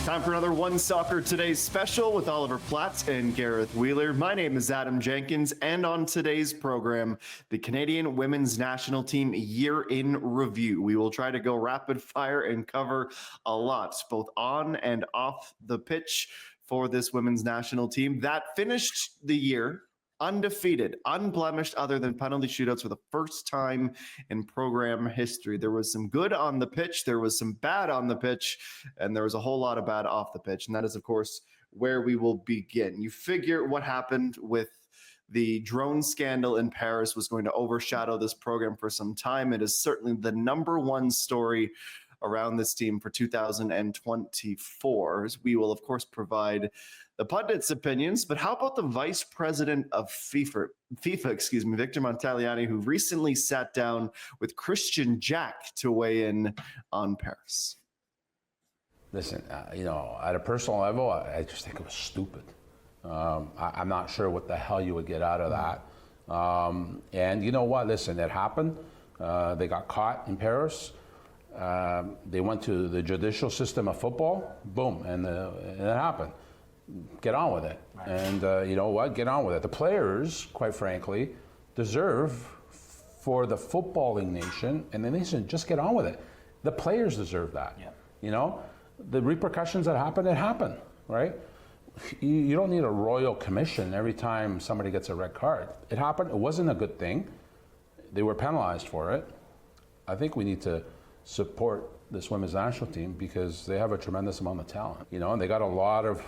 Time for another One Soccer Today special with Oliver Platt and Gareth Wheeler. My name is Adam Jenkins, and on today's program, the Canadian Women's National Team Year in Review. We will try to go rapid fire and cover a lot, both on and off the pitch for this women's national team that finished the year undefeated, unblemished, other than penalty shootouts for the first time in program history. There was some good on the pitch, there was some bad on the pitch, and there was a whole lot of bad off the pitch. And that is, of course, where we will begin. You figure what happened with the drone scandal in Paris was going to overshadow this program for some time. It is certainly the number one story around this team for 2024. We will, of course, provide the pundits' opinions, but how about the vice president of FIFA, Victor Montagliani, who recently sat down with Christian Jack to weigh in on Paris? Listen, at a personal level, I just think it was stupid. I'm not sure what the hell you would get out of that. And you know what? Listen, it happened. They got caught in Paris. They went to the judicial system of football. Boom, and it happened. Get on with it. Right. And you know what? Get on with it. The players, quite frankly, deserve for the footballing nation, and the nation, just get on with it. The players deserve that. Yeah. You know, the repercussions that happen, it happened, right? You don't need a royal commission every time somebody gets a red card. It happened. It wasn't a good thing. They were penalized for it. I think we need to support this women's national team because they have a tremendous amount of talent. You know, and they got a lot of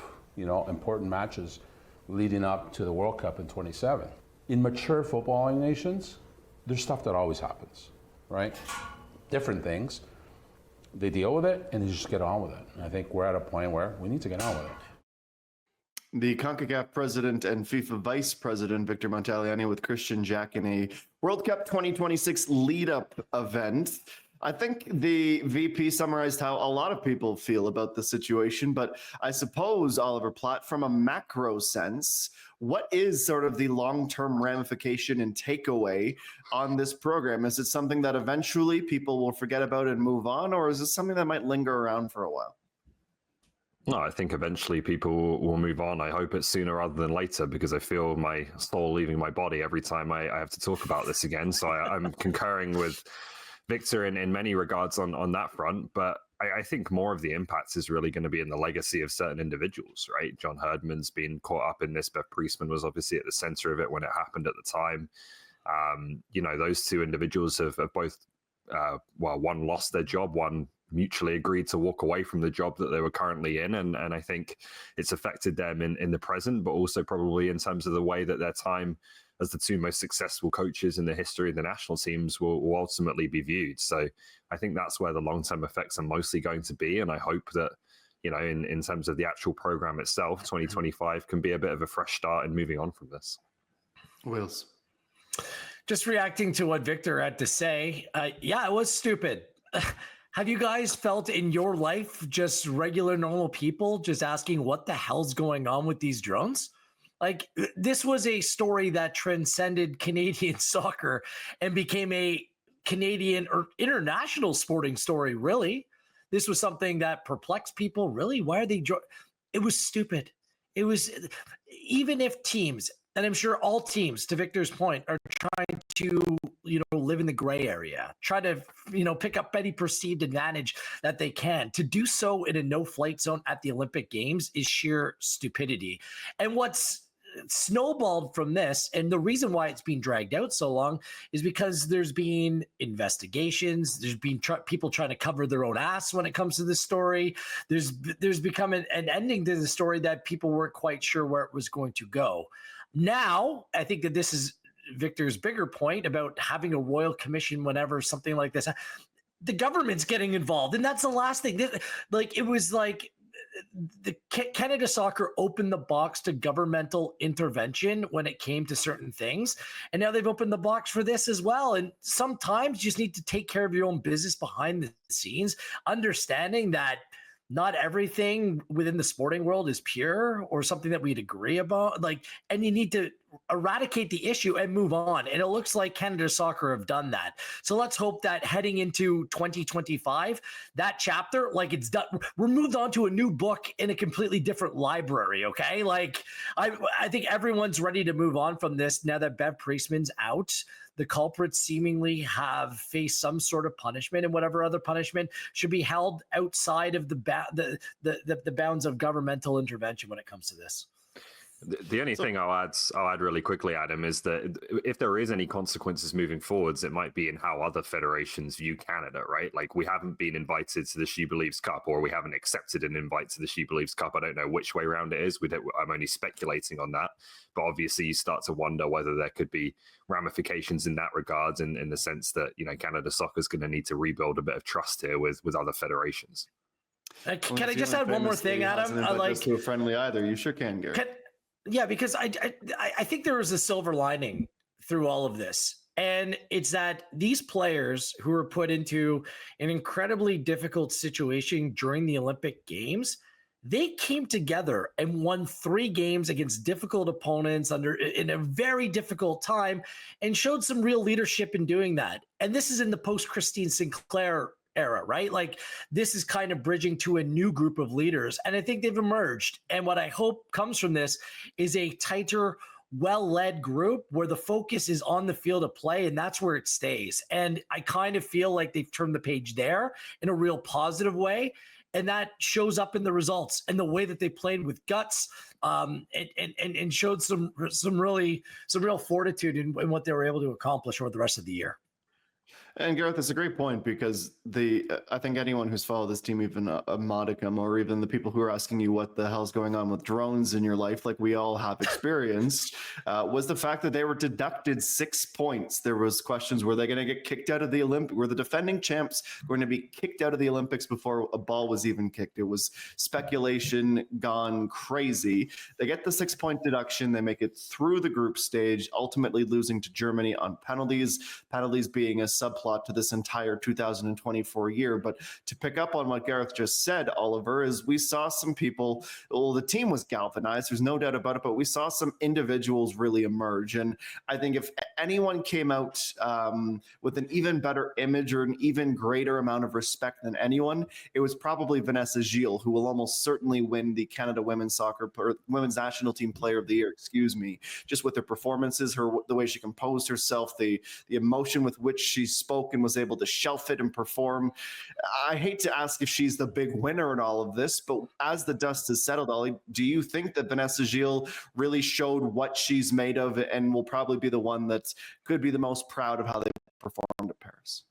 important matches leading up to the World Cup in 27. In mature footballing nations, there's stuff that always happens, right? Different things. They deal with it and they just get on with it. And I think we're at a point where we need to get on with it. The CONCACAF president and FIFA vice president, Victor Montagliani, with Christian Jack in a World Cup 2026 lead-up event. I think the VP summarized how a lot of people feel about the situation, but I suppose, Oliver Platt, from a macro sense, what is sort of the long-term ramification and takeaway on this program? Is it something that eventually people will forget about and move on, or is it something that might linger around for a while? No, I think eventually people will move on. I hope it's sooner rather than later because I feel my soul leaving my body every time I have to talk about this again. So I'm concurring with Victor in many regards on that front, but I think more of the impact is really going to be in the legacy of certain individuals, right? John Herdman's been caught up in this. Beth Priestman was obviously at the center of it when it happened at the time. Those two individuals have both, one lost their job, one mutually agreed to walk away from the job that they were currently in. And I think it's affected them in the present, but also probably in terms of the way that their time as the two most successful coaches in the history of the national teams will ultimately be viewed. So I think that's where the long-term effects are mostly going to be. And I hope that, in terms of the actual program itself, 2025 can be a bit of a fresh start in moving on from this. Wills. Just reacting to what Victor had to say. Yeah, it was stupid. Have you guys felt in your life just regular, normal people just asking what the hell's going on with these drones? Like, this was a story that transcended Canadian soccer and became a Canadian or international sporting story, really. This was something that perplexed people. Really? Why are they? It was stupid. It was, even if teams, and I'm sure all teams, to Victor's point, are trying to, live in the gray area, try to, pick up any perceived advantage that they can. To do so in a no-flight zone at the Olympic Games is sheer stupidity. And what's snowballed from this, and the reason why it's being dragged out so long, is because there's been investigations, there's been people trying to cover their own ass when it comes to this story. There's become an ending to the story that people weren't quite sure where it was going to go. Now, I think that this is Victor's bigger point about having a royal commission whenever something like this. The government's getting involved, and that's the last thing. It was like the Canada Soccer opened the box to governmental intervention when it came to certain things, and now they've opened the box for this as well. And sometimes you just need to take care of your own business behind the scenes, understanding that not everything within the sporting world is pure or something that we'd agree about. And you need to eradicate the issue and move on. And it looks like Canada Soccer have done that. So let's hope that heading into 2025, that chapter, like it's done, we're moved on to a new book in a completely different library. Okay. Like I think everyone's ready to move on from this now that Bev Priestman's out. The culprits seemingly have faced some sort of punishment, and whatever other punishment should be held outside of the bounds of governmental intervention when it comes to this. The only thing I'll add really quickly, Adam, is that if there is any consequences moving forwards, it might be in how other federations view Canada, right? Like we haven't been invited to the She Believes Cup, or we haven't accepted an invite to the She Believes Cup. I don't know which way around it is. I'm only speculating on that. But obviously you start to wonder whether there could be ramifications in that regard, in the sense that, Canada Soccer is going to need to rebuild a bit of trust here with other federations. Can I just add one more thing, Adam? Like to a friendly either. You sure can, Gary. Yeah, because I think there is a silver lining through all of this. And it's that these players who were put into an incredibly difficult situation during the Olympic Games, they came together and won 3 games against difficult opponents in a very difficult time and showed some real leadership in doing that. And this is in the post-Christine Sinclair era, right? Like this is kind of bridging to a new group of leaders, and I think they've emerged. And what I hope comes from this is a tighter, well-led group where the focus is on the field of play, and that's where it stays. And I kind of feel like they've turned the page there in a real positive way, and that shows up in the results and the way that they played with guts, and showed some real fortitude in what they were able to accomplish over the rest of the year. And Gareth, that's a great point, because I think anyone who's followed this team, even a modicum, or even the people who are asking you what the hell's going on with drones in your life, like we all have experienced, was the fact that they were deducted 6 points. There was questions, were they going to get kicked out of the Olympics? Were the defending champs going to be kicked out of the Olympics before a ball was even kicked? It was speculation gone crazy. They get the 6-point deduction. They make it through the group stage, ultimately losing to Germany on penalties being a subplot to this entire 2024 year. But to pick up on what Gareth just said, Oliver, is we saw some people, well, the team was galvanized, there's no doubt about it, but we saw some individuals really emerge. And I think if anyone came out with an even better image or an even greater amount of respect than anyone, it was probably Vanessa Gilles, who will almost certainly win the Canada Women's National Team Player of the Year, just with her performances, the way she composed herself, the emotion with which she spoke and was able to shelf it and perform. I hate to ask if she's the big winner in all of this, but as the dust has settled, Ollie, do you think that Vanessa Gilles really showed what she's made of and will probably be the one that could be the most proud of how they performed at Paris?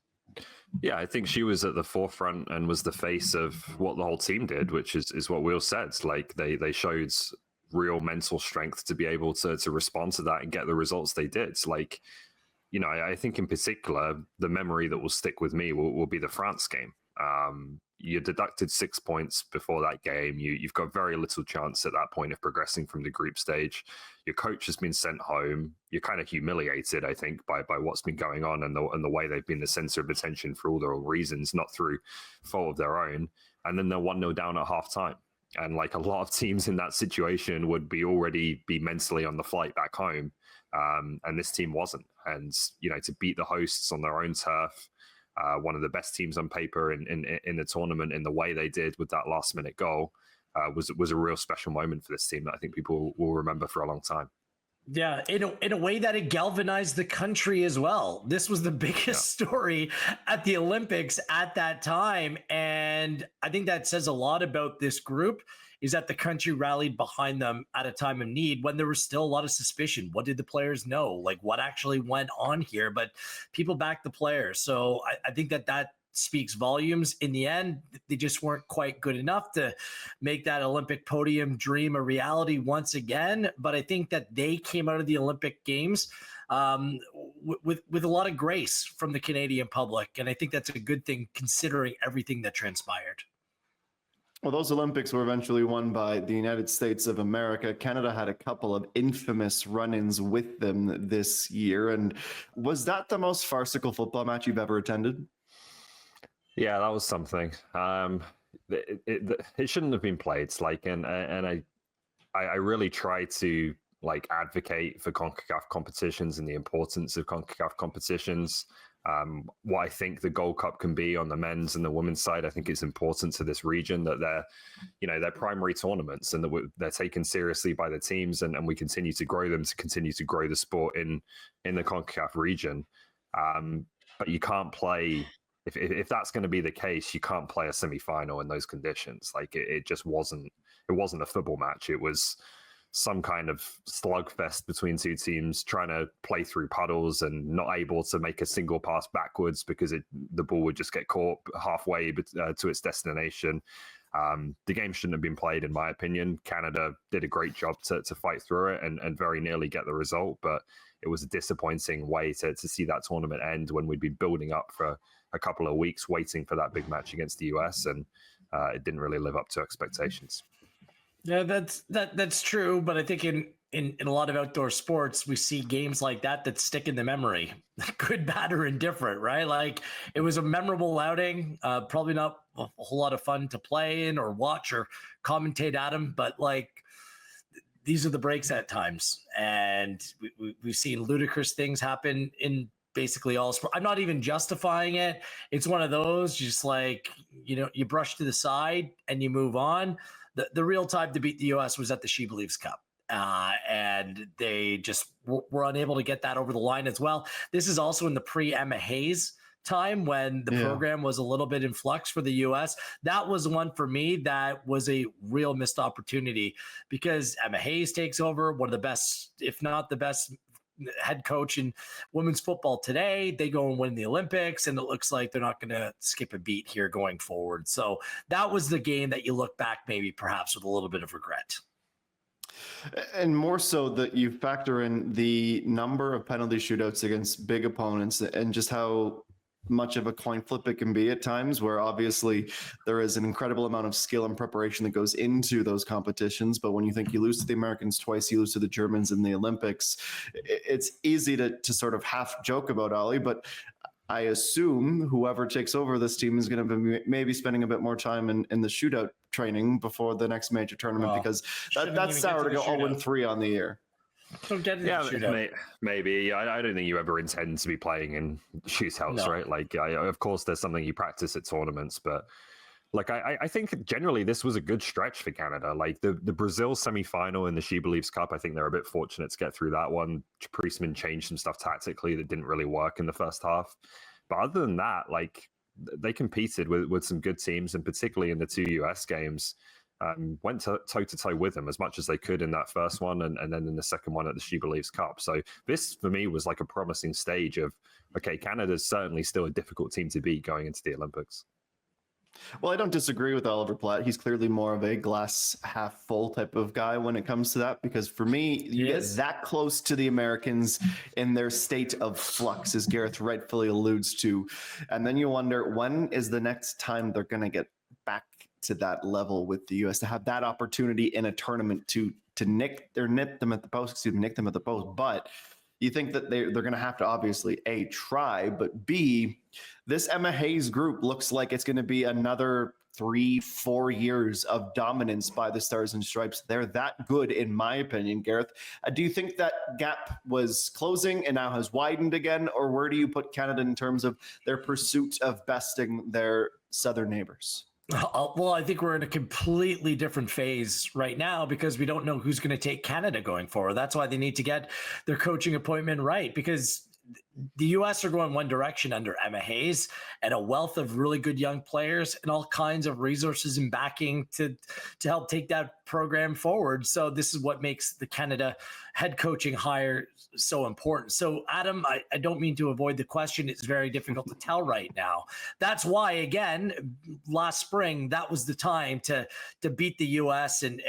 Yeah, I think she was at the forefront and was the face of what the whole team did, which is what Will said. Like they showed real mental strength to be able to respond to that and get the results they did. Like, I think in particular, the memory that will stick with me will be the France game. You deducted 6 points before that game. You've got very little chance at that point of progressing from the group stage. Your coach has been sent home. You're kind of humiliated, I think, by what's been going on and the way they've been the center of attention for all the wrong reasons, not through fault of their own. And then they're 1-0 down at halftime. And like a lot of teams in that situation would already be mentally on the flight back home. And this team wasn't. And, to beat the hosts on their own turf, one of the best teams on paper in the tournament in the way they did with that last minute goal, was a real special moment for this team that I think people will remember for a long time. Yeah, in a way that it galvanized the country as well. This was the biggest story at the Olympics at that time. And I think that says a lot about this group, is that the country rallied behind them at a time of need when there was still a lot of suspicion. What did the players know? Like what actually went on here? But people backed the players. So I think that speaks volumes. In the end, they just weren't quite good enough to make that Olympic podium dream a reality once again. But I think that they came out of the Olympic Games with a lot of grace from the Canadian public. And I think that's a good thing considering everything that transpired. Well, those Olympics were eventually won by the United States of America. Canada had a couple of infamous run-ins with them this year. And was that the most farcical football match you've ever attended? Yeah, that was something. It shouldn't have been played. And I really tried to like advocate for CONCACAF competitions and the importance of CONCACAF competitions. What I think the Gold Cup can be on the men's and the women's side, I think it's important to this region that they're primary tournaments and that they're taken seriously by the teams, and we continue to grow them to continue to grow the sport in the CONCACAF region. But you can't play if that's going to be the case. You can't play a semi-final in those conditions. Like it just wasn't. It wasn't a football match. It was some kind of slugfest between two teams trying to play through puddles and not able to make a single pass backwards because the ball would just get caught halfway to its destination. The game shouldn't have been played, in my opinion. Canada did a great job to fight through it and very nearly get the result, but it was a disappointing way to see that tournament end when we'd been building up for a couple of weeks waiting for that big match against the US, and it didn't really live up to expectations. Yeah, that's true. But I think in a lot of outdoor sports, we see games like that stick in the memory, good, bad, or indifferent, right? Like it was a memorable outing, probably not a whole lot of fun to play in or watch or commentate at them, but like these are the breaks at times. And we've seen ludicrous things happen in basically all sport. I'm not even justifying it. It's one of those just like, you brush to the side and you move on. The real time to beat the U.S. was at the She Believes Cup. And they just were unable to get that over the line as well. This is also in the pre-Emma Hayes time when the program was a little bit in flux for the U.S. That was one for me that was a real missed opportunity because Emma Hayes takes over, one of the best, if not the best head coach in women's football today. They go and win the Olympics, and it looks like they're not going to skip a beat here going forward. So that was the game that you look back maybe perhaps with a little bit of regret. And more so that you factor in the number of penalty shootouts against big opponents and just how much of a coin flip it can be at times, where obviously there is an incredible amount of skill and preparation that goes into those competitions. But when you think you lose to the Americans twice, you lose to the Germans in the Olympics, it's easy to sort of half joke about Ollie, but I assume whoever takes over this team is going to be maybe spending a bit more time in the shootout training before the next major tournament, because that's sour to go 0-3 on the year. Maybe. I don't think you ever intend to be playing in shootouts, right? Like, of course, there's something you practice at tournaments, but like, I think generally this was a good stretch for Canada. Like the Brazil semi-final in the She Believes Cup, I think they're a bit fortunate to get through that one. Priestman changed some stuff tactically that didn't really work in the first half. But other than that, like they competed with some good teams, and particularly in the two US games, went toe to toe with them as much as they could in that first one, and then in the second one at the She Believes Cup. So this for me was like a promising stage of, okay, Canada's certainly still a difficult team to beat going into the Olympics. Well, I don't disagree with Oliver Platt. He's clearly more of a glass half full type of guy when it comes to that, because for me, you get that close to the Americans in their state of flux, as Gareth rightfully alludes to. And then you wonder, when is the next time they're going to get back to that level with the U.S., to have that opportunity in a tournament to nip them at the post. But you think that they're going to have to obviously A, try, but B, this Emma Hayes group looks like it's going to be another 3-4 years of dominance by the Stars and Stripes. They're that good, in my opinion, Gareth. Do you think that gap was closing and now has widened again, or where do you put Canada in terms of their pursuit of besting their southern neighbors? Well, I think we're in a completely different phase right now because we don't know who's going to take Canada going forward. That's why they need to get their coaching appointment right, because the U.S. are going one direction under Emma Hayes, and a wealth of really good young players and all kinds of resources and backing to help take that program forward. So this is what makes the Canada head coaching hire so important. So Adam, I don't mean to avoid the question. It's very difficult to tell right now. That's why, again, last spring, that was the time to beat the U.S. and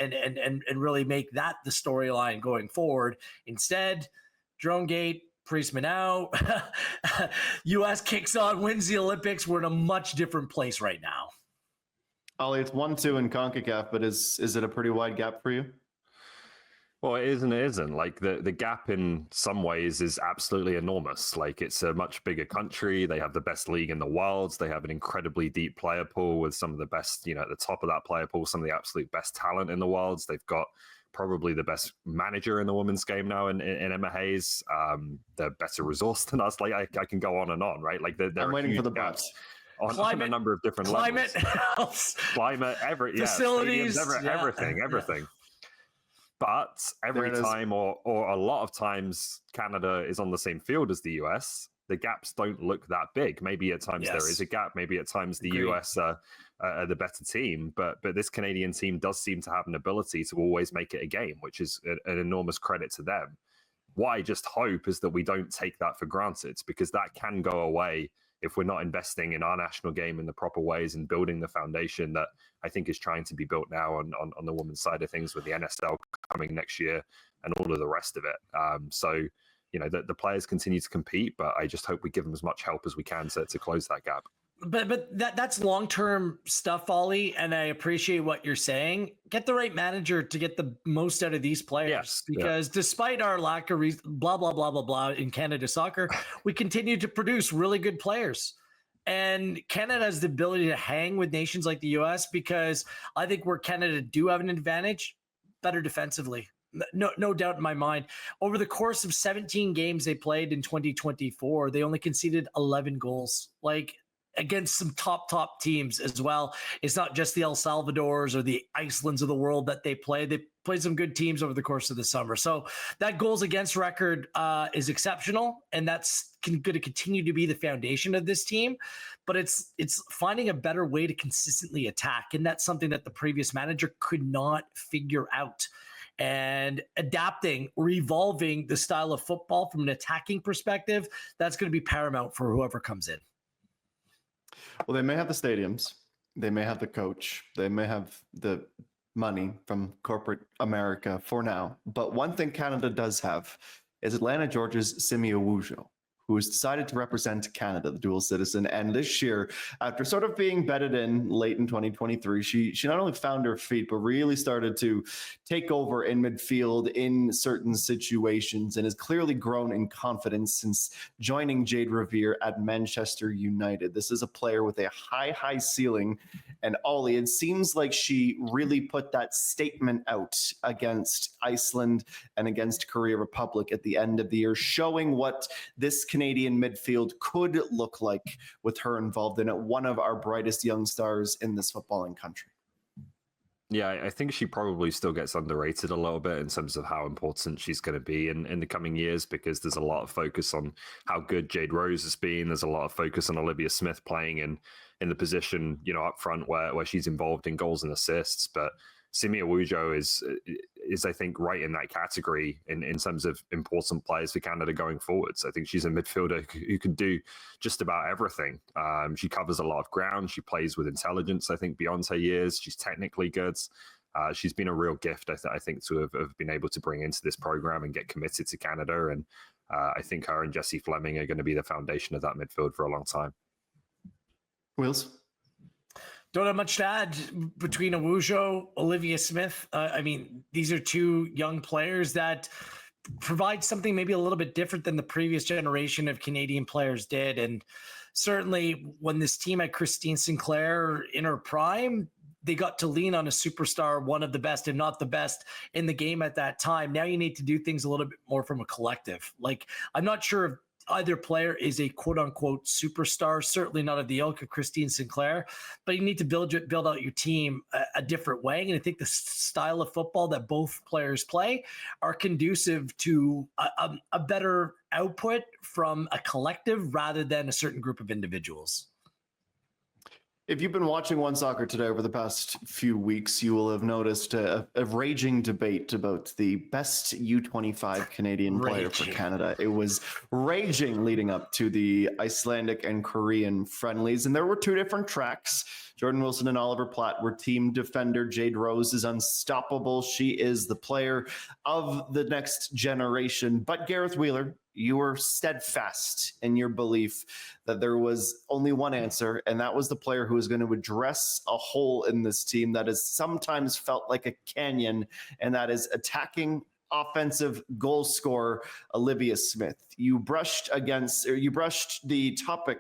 really make that the storyline going forward. Instead, Dronegate, Priestman out, U.S. kicks on, wins the Olympics. We're in a much different place right now. Ollie, it's 1-2 in CONCACAF, but is it a pretty wide gap for you? Well, it is and it isn't. Like the gap in some ways is absolutely enormous. Like it's a much bigger country. They have the best league in the world. They have an incredibly deep player pool with some of the best, at the top of that player pool, some of the absolute best talent in the world. They've got probably the best manager in the women's game now in Emma Hayes. They're better resourced than us. Like I can go on and on, right? Like they're I'm waiting for the gaps but. on a number of different climate, levels. Climate, facilities, stadiums, everything. But every time, or a lot of times, Canada is on the same field as the US. The gaps don't look that big. Maybe at times there is a gap. Maybe at times the US are the better team. But this Canadian team does seem to have an ability to always make it a game, which is an enormous credit to them. What I just hope is that we don't take that for granted, because that can go away if we're not investing in our national game in the proper ways and building the foundation that I think is trying to be built now on the women's side of things, with the NSL coming next year and all of the rest of it. So, you know, the players continue to compete, but I just hope we give them as much help as we can to close that gap. But that's long-term stuff, Ollie, and I appreciate what you're saying. Get the right manager to get the most out of these players, because despite our lack of blah, blah, blah, blah, blah in Canada soccer, we continue to produce really good players. And Canada has the ability to hang with nations like the US, because I think where Canada do have an advantage, better defensively. No doubt in my mind. Over the course of 17 games they played in 2024, they only conceded 11 goals. Like, against some top teams as well. It's not just the El Salvadors or the Icelands of the world that they play. They played some good teams over the course of the summer. So that goals against record is exceptional, and that's going to continue to be the foundation of this team. But it's finding a better way to consistently attack, and that's something that the previous manager could not figure out. And adapting or evolving the style of football from an attacking perspective, that's going to be paramount for whoever comes in. Well, they may have the stadiums, they may have the coach, they may have the money from corporate America for now. But one thing Canada does have is Atlanta, Georgia's Simi Awujo, who has decided to represent Canada, the dual citizen. And this year, after sort of being bedded in late in 2023, she not only found her feet, but really started to take over in midfield in certain situations, and has clearly grown in confidence since joining Jade Revere at Manchester United. This is a player with a high ceiling. And Ollie, it seems like she really put that statement out against Iceland and against Korea Republic at the end of the year, showing what this Canadian midfield could look like with her involved in it, one of our brightest young stars in this footballing country. Yeah, I think she probably still gets underrated a little bit in terms of how important she's going to be in the coming years, because there's a lot of focus on how good Jade Rose has been. There's a lot of focus on Olivia Smith playing in the position, you know, up front where she's involved in goals and assists. But Simi Awujo is I think right in that category in terms of important players for Canada going forwards. I think she's a midfielder who can do just about everything. She covers a lot of ground. She plays with intelligence, I think, beyond her years. She's technically good. She's been a real gift, I think, to have been able to bring into this program and get committed to Canada. And I think her and Jessie Fleming are going to be the foundation of that midfield for a long time. Wills? Don't have much to add between Awujo, Olivia Smith. I mean, these are two young players that provide something maybe a little bit different than the previous generation of Canadian players did. And certainly when this team had Christine Sinclair in her prime, they got to lean on a superstar, one of the best, if not the best in the game at that time. Now you need to do things a little bit more from a collective. Like, I'm not sure if either player is a quote unquote superstar, certainly not of the ilk of Christine Sinclair, but you need to build out your team a different way. And I think the style of football that both players play are conducive to a better output from a collective rather than a certain group of individuals. If you've been watching One Soccer Today over the past few weeks, you will have noticed a raging debate about the best U25 Canadian player for Canada. It was raging leading up to the Icelandic and Korean friendlies, and there were two different tracks. Jordan Wilson and Oliver Platt were team defender. Jade Rose is unstoppable. She is the player of the next generation. But Gareth Wheeler, you were steadfast in your belief that there was only one answer, and that was the player who was going to address a hole in this team that has sometimes felt like a canyon, and that is attacking offensive goal scorer Olivia Smith. You brushed the topic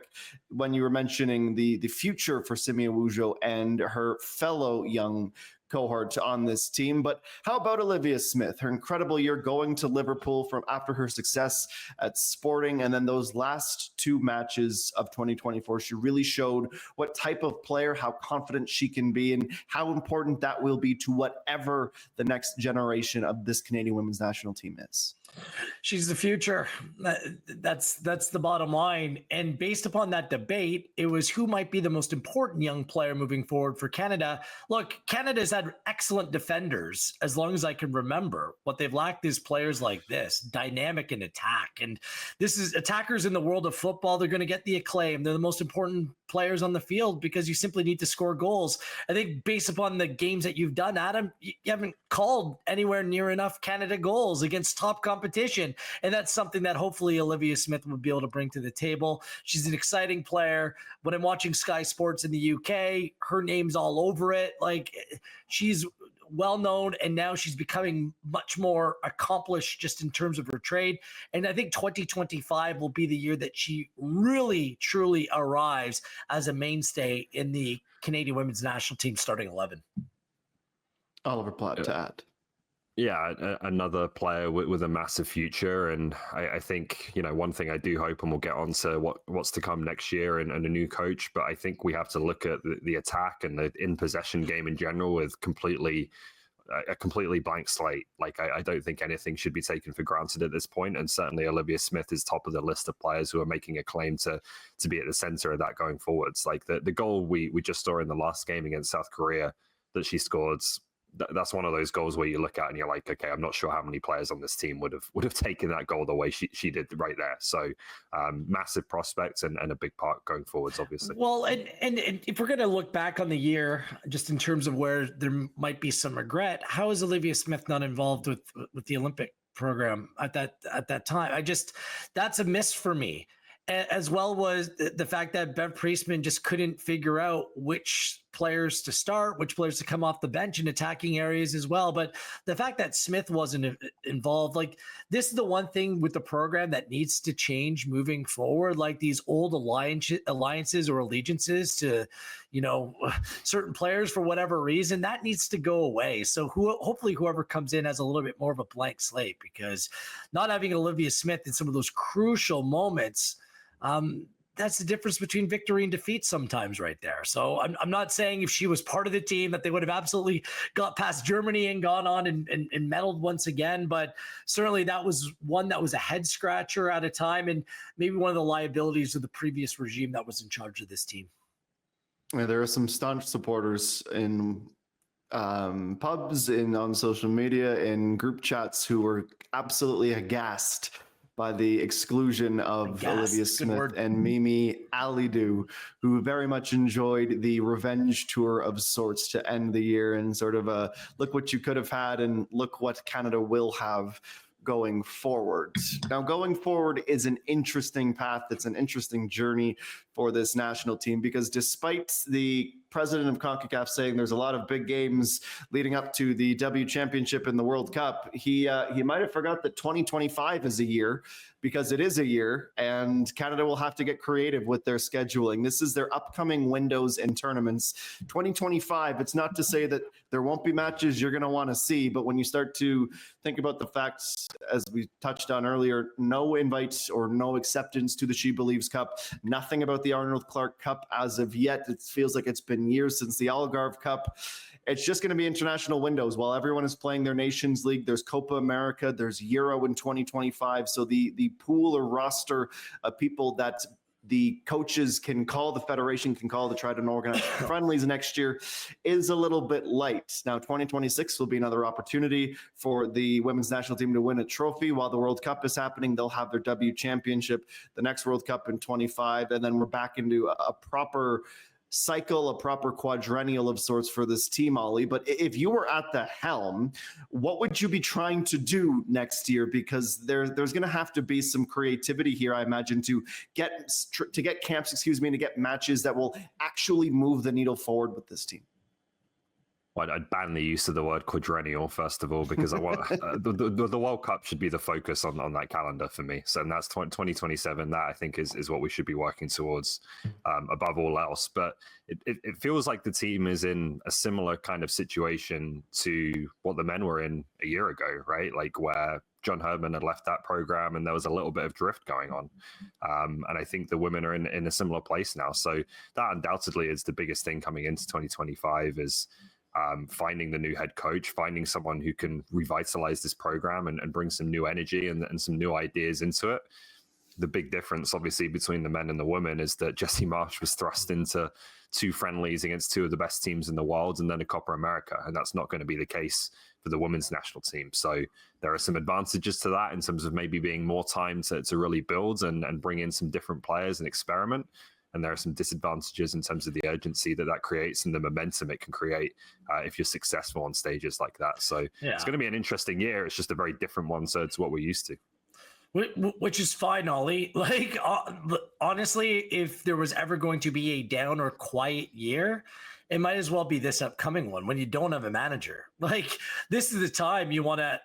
when you were mentioning the future for Simi Awujo and her fellow young cohort on this team. But how about Olivia Smith? Her incredible year going to Liverpool from after her success at Sporting, and then those last two matches of 2024, she really showed what type of player, how confident she can be, and how important that will be to whatever the next generation of this Canadian women's national team is. She's the future. That's the bottom line. And based upon that debate, it was who might be the most important young player moving forward for Canada. Look, Canada's had excellent defenders as long as I can remember. What they've lacked is players like this, dynamic in attack. And this is attackers in the world of football. They're going to get the acclaim. They're the most important players on the field because you simply need to score goals. I think based upon the games that you've done, Adam, you haven't called anywhere near enough Canada goals against top competition. And that's something that hopefully Olivia Smith would be able to bring to the table. She's an exciting player. When I'm watching Sky Sports in the UK, her name's all over it. Like, she's well known, and now she's becoming much more accomplished just in terms of her trade. And I think 2025 will be the year that she really, truly arrives as a mainstay in the Canadian women's national team starting 11. Oliver Platt to add. Yeah, another player with a massive future. And I think, one thing I do hope, and we'll get on to what's to come next year and a new coach, but I think we have to look at the attack and the in-possession game in general with a completely blank slate. Like, I don't think anything should be taken for granted at this point. And certainly Olivia Smith is top of the list of players who are making a claim to be at the center of that going forwards. Like the goal we just saw in the last game against South Korea that she scored, that's one of those goals where you look at and you're like, okay, I'm not sure how many players on this team would have taken that goal the way she did right there. So massive prospects and a big part going forwards, obviously. Well, and if we're going to look back on the year, just in terms of where there might be some regret, how is Olivia Smith not involved with the Olympic program at that time? That's a miss for me. As well was the fact that Bev Priestman just couldn't figure out which players to start, which players to come off the bench in attacking areas as well. But the fact that Smith wasn't involved, like, this is the one thing with the program that needs to change moving forward. Like, these old alliances or allegiances to, certain players for whatever reason, that needs to go away. So hopefully whoever comes in has a little bit more of a blank slate, because not having Olivia Smith in some of those crucial moments, that's the difference between victory and defeat sometimes right there. So I'm not saying if she was part of the team that they would have absolutely got past Germany and gone on and medaled once again, but certainly that was one that was a head scratcher at a time, and maybe one of the liabilities of the previous regime that was in charge of this team. Yeah, there are some staunch supporters in pubs, on social media, in group chats who were absolutely aghast by the exclusion of Olivia Smith and Mimi Alidou, who very much enjoyed the revenge tour of sorts to end the year, and sort of a look what you could have had and look what Canada will have going forward. Now, going forward is an interesting path. It's an interesting journey for this national team, because despite the president of CONCACAF saying there's a lot of big games leading up to the W Championship and the World Cup, he might have forgot that 2025 is a year, because it is a year, and Canada will have to get creative with their scheduling. This is their upcoming windows and tournaments. 2025, it's not to say that there won't be matches you're going to want to see, but when you start to think about the facts, as we touched on earlier, no invites or no acceptance to the She Believes Cup, nothing about the Arnold Clark Cup as of yet. It feels like it's been years since the Algarve Cup. It's just going to be international windows while everyone is playing their Nations League. There's Copa America, there's Euro in 2025. So the pool or roster of people that the coaches can call, the federation can call to try to organize friendlies next year is a little bit light. Now, 2026 will be another opportunity for the women's national team to win a trophy. While the World Cup is happening, they'll have their W Championship, the next World Cup in 25, and then we're back into a proper cycle, a proper quadrennial of sorts for this team, Ollie. But if you were at the helm, what would you be trying to do next year? Because there's going to have to be some creativity here, I imagine, to get camps, and to get matches that will actually move the needle forward with this team. well, I'd ban the use of the word quadrennial, first of all, because I want the World Cup should be the focus on that calendar for me. So that's 2027. That I think is what we should be working towards above all else. But it feels like the team is in a similar kind of situation to what the men were in a year ago, right? Like where John Herdman had left that program and there was a little bit of drift going on. And I think the women are in a similar place now. So that undoubtedly is the biggest thing coming into 2025 is finding the new head coach, finding someone who can revitalize this program and bring some new energy and some new ideas into it. The big difference, obviously, between the men and the women is that Jesse Marsh was thrust into 2 friendlies against 2 of the best teams in the world and then a Copa America. And that's not going to be the case for the women's national team. So there are some advantages to that in terms of maybe being more time to really build and bring in some different players and experiment. And there are some disadvantages in terms of the urgency that creates and the momentum it can create if you're successful on stages like that. So It's going to be an interesting year. It's just a very different one to what we're used to. Which is fine, Ollie. Like, honestly, if there was ever going to be a down or quiet year, it might as well be this upcoming one when you don't have a manager. Like, this is the time you want to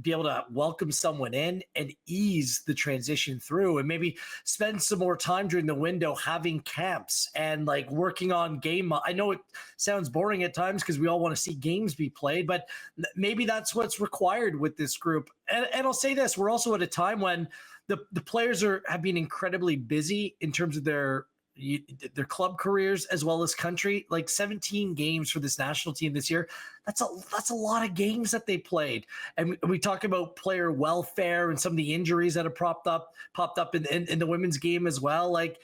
be able to welcome someone in and ease the transition through and maybe spend some more time during the window having camps and like working on game. I know it sounds boring at times because we all want to see games be played, but maybe that's what's required with this group. And I'll say this, we're also at a time when the players have been incredibly busy in terms of their club careers as well as country. Like 17 games for this national team this year. That's a lot of games that they played. And we talk about player welfare and some of the injuries that have popped up in the women's game as well. Like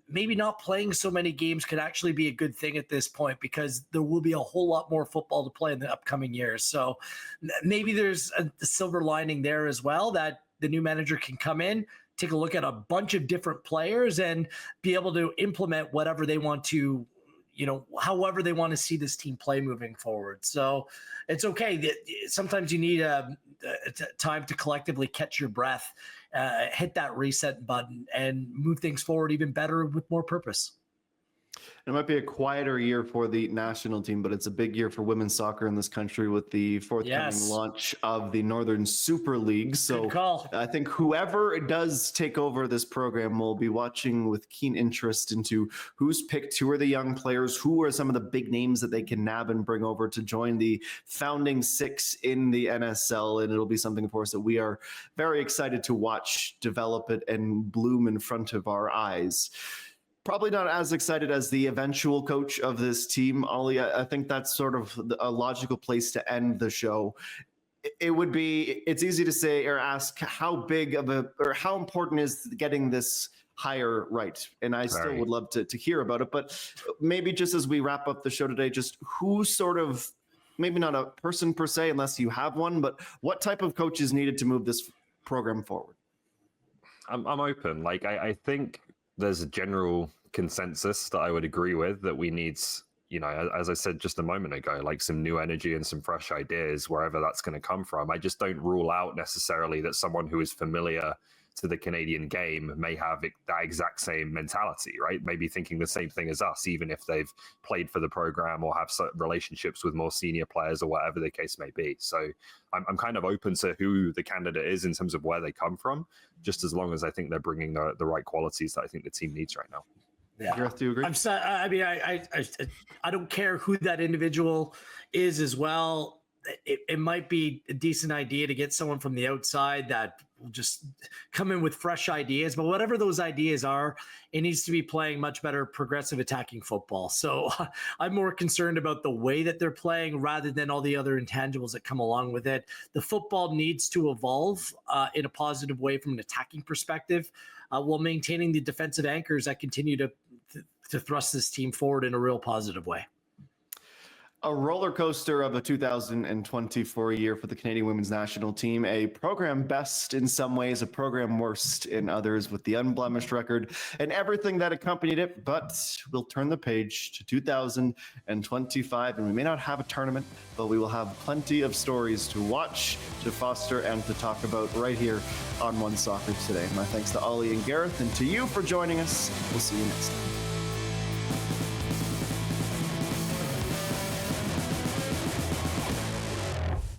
maybe not playing so many games could actually be a good thing at this point because there will be a whole lot more football to play in the upcoming years. So maybe there's a silver lining there as well that the new manager can come in, take a look at a bunch of different players and be able to implement whatever they want to, however they want to see this team play moving forward. So it's okay. Sometimes you need a time to collectively catch your breath, hit that reset button and move things forward even better with more purpose. It might be a quieter year for the national team, but it's a big year for women's soccer in this country with the forthcoming launch of the Northern Super League. So I think whoever does take over this program will be watching with keen interest into who's picked, who are the young players, who are some of the big names that they can nab and bring over to join the founding 6 in the NSL. And it'll be something, of course, that we are very excited to watch develop it and bloom in front of our eyes. Probably not as excited as the eventual coach of this team, Ollie. I think that's sort of a logical place to end the show. It's easy to say or ask how big of or how important is getting this hire right? And I still would love to hear about it, but maybe just as we wrap up the show today, just who sort of, maybe not a person per se, unless you have one, but what type of coach is needed to move this program forward? I'm open. Like, I think there's a general consensus that I would agree with that we need, as I said just a moment ago, like some new energy and some fresh ideas wherever that's going to come from. I just don't rule out necessarily that someone who is familiar to the Canadian game may have that exact same mentality, right? Maybe thinking the same thing as us, even if they've played for the program or have relationships with more senior players or whatever the case may be. So I'm kind of open to who the candidate is in terms of where they come from, just as long as I think they're bringing the right qualities that I think the team needs right now. Yeah, do you agree? I don't care who that individual is as well. It might be a decent idea to get someone from the outside that will just come in with fresh ideas. But whatever those ideas are, it needs to be playing much better progressive attacking football. So I'm more concerned about the way that they're playing rather than all the other intangibles that come along with it. The football needs to evolve in a positive way from an attacking perspective while maintaining the defensive anchors that continue to thrust this team forward in a real positive way. A roller coaster of a 2024 year for the Canadian women's national team, a program best in some ways, a program worst in others with the unblemished record and everything that accompanied it. But we'll turn the page to 2025 and we may not have a tournament, but we will have plenty of stories to watch, to foster, and to talk about right here on One Soccer Today. My thanks to Ollie and Gareth and to you for joining us. We'll see you next time.